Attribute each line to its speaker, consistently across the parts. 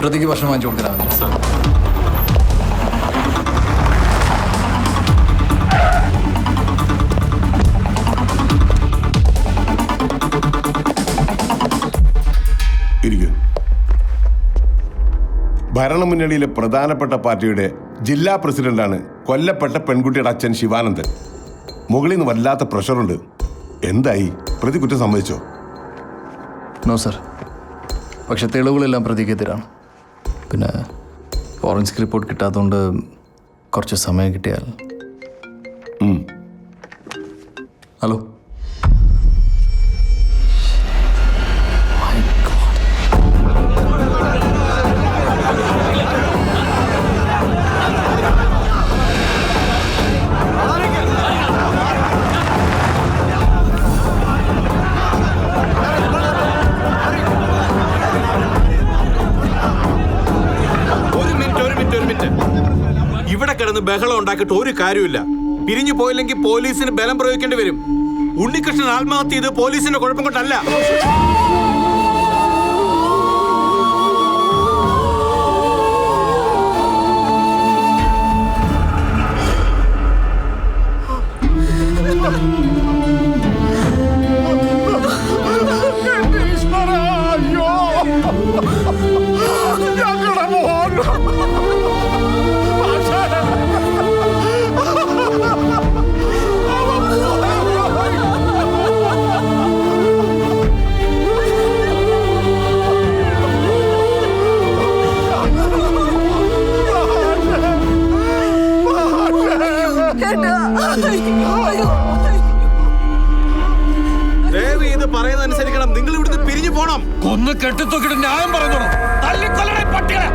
Speaker 1: പ്രതിക്ക് ഭക്ഷണം വാങ്ങിച്ചു കൊടുത്തരാമല്ലോ.
Speaker 2: ഭരണമുന്നണിയിലെ പ്രധാനപ്പെട്ട പാർട്ടിയുടെ ജില്ലാ പ്രസിഡന്റാണ് കൊല്ലപ്പെട്ട പെൺകുട്ടിയുടെ അച്ഛൻ ശിവാനന്ദൻ. മുകളിൽ നിന്ന് വല്ലാത്ത പ്രഷറുണ്ട്. എന്തായി? പ്രതി കുറ്റം സമ്മതിച്ചോ?
Speaker 1: നോ സർ, പക്ഷെ തെളിവുകളെല്ലാം പ്രതിക്കെതിരാണ്. പിന്നെ ഫോറൻസിക് റിപ്പോർട്ട് കിട്ടാത്തതുകൊണ്ട് കുറച്ച് സമയം കിട്ടിയാൽ. ഹലോ,
Speaker 3: ഇവിടെ കിടന്ന് ബഹളം ഉണ്ടാക്കിയിട്ട് ഒരു കാര്യമില്ല. പിരിഞ്ഞു പോയില്ലെങ്കിൽ പോലീസിന് ബലം പ്രയോഗിക്കേണ്ടി വരും. ഉണ്ണികൃഷ്ണൻ ആത്മഹത്യ ചെയ്ത് പോലീസിന്റെ കുഴപ്പം കൊണ്ടല്ല. ദേവി ഇത് പറയുന്നത് അനുസരിക്കണം. നിങ്ങൾ ഇവിടുന്ന് പിരിഞ്ഞു പോണം.
Speaker 4: കൊന്ന് കെട്ടിത്തൂക്കിട്ട് ന്യായം പറഞ്ഞു. തല്ലിക്കൊല്ലണേ പട്ടികളെ.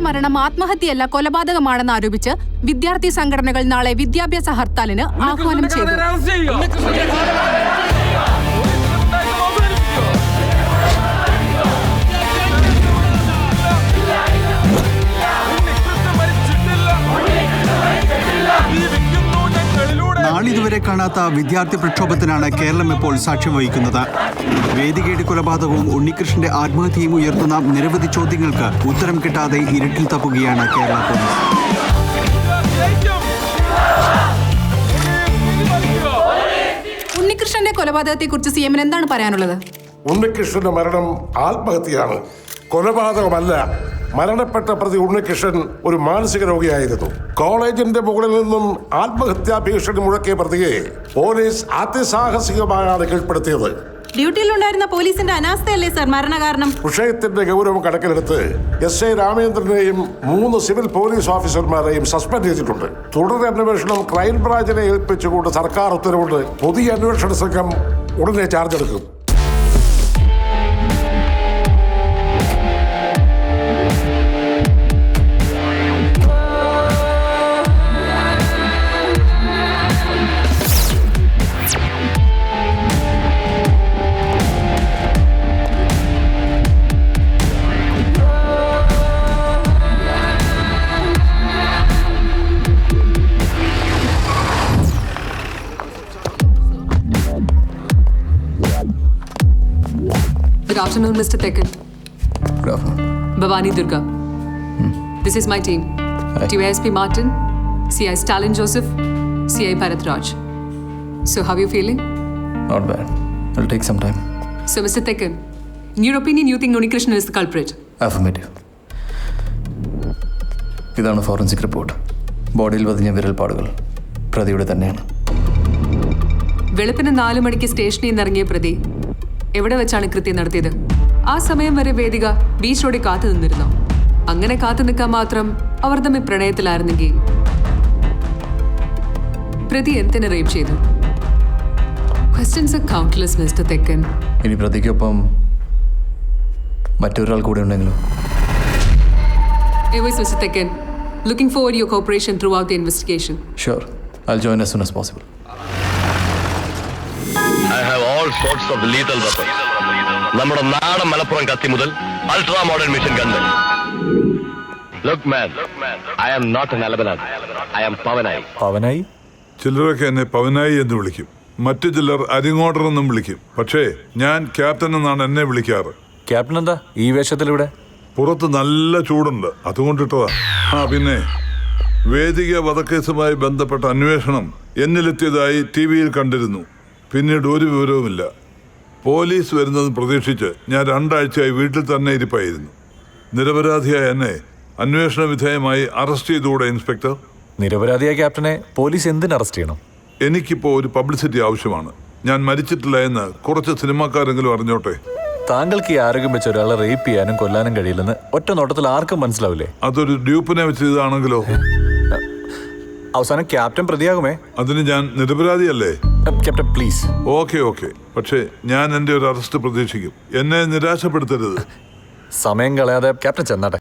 Speaker 5: മരണം ആത്മഹത്യയല്ല കൊലപാതകമാണെന്ന് ആരോപിച്ച് വിദ്യാർത്ഥി സംഘടനകൾ നാളെ വിദ്യാഭ്യാസ ഹർത്താലിന് ആഹ്വാനം ചെയ്തു.
Speaker 6: നാളിതുവരെ കാണാത്ത വിദ്യാർത്ഥി പ്രക്ഷോഭത്തിനാണ് കേരളം ഇപ്പോൾ സാക്ഷ്യം വഹിക്കുന്നത്. വേദികയുടെ കൊലപാതകവും ഉണ്ണികൃഷ്ണന്റെ ആത്മഹത്യയും ഉയർത്തുന്ന നിരവധി ചോദ്യങ്ങൾക്ക് ഉത്തരം കിട്ടാതെ ഇരുട്ടിൽ തപ്പുകയാണ് കേരള പോലീസ്.
Speaker 5: ഉണ്ണികൃഷ്ണന്റെ കൊലപാതകത്തെക്കുറിച്ച് സി എമ്മിന് എന്താണ് പറയാനുള്ളത്?
Speaker 7: ഉണ്ണികൃഷ്ണന്റെ മരണം ആത്മഹത്യയാണ്, കൊലപാതകമല്ല. മരണപ്പെട്ട പ്രതി ഉണ്ണികൃഷ്ണൻ ഒരു മാനസിക രോഗിയായിരുന്നു. കോളേജിന്റെ മുകളിൽ നിന്നും ആത്മഹത്യാ ഭീഷണി മുഴക്കിയ പ്രതിയെ പോലീസ് അതിസാഹസികമായാണ് കീഴ്പ്പെടുത്തിയത്.
Speaker 8: ഡ്യൂട്ടിയിലുണ്ടായിരുന്ന പോലീസിന്റെ അനാസ്ഥയല്ലേ സർ മരണകാരണം?
Speaker 7: വിഷയത്തിന്റെ ഗൗരവം കണക്കിലെടുത്ത് SI രാമേന്ദ്രനെയും 3 സിവിൽ പോലീസ് ഓഫീസർമാരെയും സസ്പെൻഡ് ചെയ്തിട്ടുണ്ട്. തുടരന്വേഷണം ക്രൈംബ്രാഞ്ചിനെ ഏൽപ്പിച്ചുകൊണ്ട് സർക്കാർ ഉത്തരവുണ്ട്. പുതിയ അന്വേഷണ സംഘം ഉടനെ ചാർജ് എടുക്കും.
Speaker 9: Good afternoon, Mr. Tekken.
Speaker 1: Good afternoon.
Speaker 9: Bhavani Durga. This is my team.
Speaker 1: Hi.
Speaker 9: DYSP Martin, CI Stalin Joseph, CI Bharat Raj. So how are you feeling?
Speaker 1: Not bad. It'll take some time.
Speaker 9: So, Mr. Tekken, in your opinion, you think Unikrishnan is the culprit?
Speaker 1: Affirmative. ഇതാണ് forensic report. ബോഡിയിൽ പതിഞ്ഞ വിരൽപ്പാടുകൾ പ്രതിയുടെ തന്നെയാണ്.
Speaker 9: വെളുപ്പിന് 4 മണിക്ക് സ്റ്റേഷനിൽ നിന്ന് ഇറങ്ങിയ പ്രതി എവിടെ വെച്ചാണ് കൃത്യം നടത്തിയത്? ആ സമയം വരെ വേദിക ബീച്ച് റോഡിൽ കാത്തു നിന്നിരുന്നോ? അങ്ങനെ കാത്തു നിൽക്കാൻ മാത്രം അവർ തമ്മിൽ പ്രണയത്തിലായിരുന്നെങ്കിൽ പ്രതി എന്തിനെ റേപ്പ് ചെയ്തു? Questions are countless, Mr. Tekken.
Speaker 1: ഇനി പ്രതിക്കൊപ്പം മറ്റൊരാൾ കൂടെ ഉണ്ടെങ്കിലും
Speaker 9: Anyways, Mr. Tekken, looking forward to your cooperation throughout the investigation.
Speaker 1: Sure I'll join as soon as possible.
Speaker 10: I have all sorts of lethal weapons. നമ്മുടെ നാടൻ മലപ്പുറം കത്തി മുതൽ ultra modern machine gun. Look man, I am not an Albanad. I am Pavanayi.
Speaker 4: Pavanayi?
Speaker 11: ചിലരൊക്കെ എന്നെ പവനായി എന്ന് വിളിക്കും, മറ്റു ചിലർ അരിങ്ങോടർ എന്നും വിളിക്കും. പക്ഷേ ഞാൻ ക്യാപ്റ്റൻ എന്നാണ് എന്നെ വിളിക്കാറ്.
Speaker 4: ക്യാപ്റ്റൻ എന്താ ഈ വേഷത്തിലൂടെ?
Speaker 11: പുറത്ത് നല്ല ചൂടുണ്ട്, അതുകൊണ്ടിട്ടതാ. പിന്നെ വേദിക വധക്കേസുമായി ബന്ധപ്പെട്ട അന്വേഷണം എന്നിലെത്തിയതായി TV-യിൽ കണ്ടിരുന്നു. പിന്നീട് ഒരു വിവരവുമില്ല. പോലീസ് വരുന്നത് പ്രതീക്ഷിച്ച് ഞാൻ 2 ആഴ്ചയായി വീട്ടിൽ തന്നെ ഇരിപ്പായിരുന്നു. നിരപരാധിയായ എന്നെ അന്വേഷണ വിധേയമായി അറസ്റ്റ് ചെയ്തുകൂടെ ഇൻസ്പെക്ടർ?
Speaker 4: നിരപരാധിയായ ക്യാപ്റ്റനെ പോലീസ് എന്തിന് അറസ്റ്റ് ചെയ്യണം?
Speaker 11: എനിക്കിപ്പോൾ ഒരു പബ്ലിസിറ്റി ആവശ്യമാണ്. ഞാൻ മരിച്ചിട്ടില്ല എന്ന് കുറച്ച് സിനിമാക്കാരെങ്കിലും അറിഞ്ഞോട്ടെ.
Speaker 4: താങ്കൾക്ക് ഈ ആരോഗ്യം വെച്ച് ഒരാളെ റേപ്പ് ചെയ്യാനും കൊല്ലാനും കഴിയില്ലെന്ന് ഒറ്റ നോട്ടത്തിൽ ആർക്കും മനസ്സിലാവില്ലേ?
Speaker 11: അതൊരു ഡ്യൂപ്പിനെ വെച്ച് ചെയ്താണെങ്കിലോ?
Speaker 4: അവസാനം ക്യാപ്റ്റൻ പ്രതിയാകുമേ?
Speaker 11: അതിന് ഞാൻ നിരപരാധിയല്ലേ?
Speaker 4: Captain please.
Speaker 11: ഓക്കെ. പക്ഷേ ഞാൻ എൻ്റെ ഒരു അറസ്റ്റ് പ്രതീക്ഷിക്കും. എന്നെ നിരാശപ്പെടുത്തരുത്.
Speaker 4: സമയം കളയാതെ ക്യാപ്റ്റൻ ചെന്നാട്ടെ.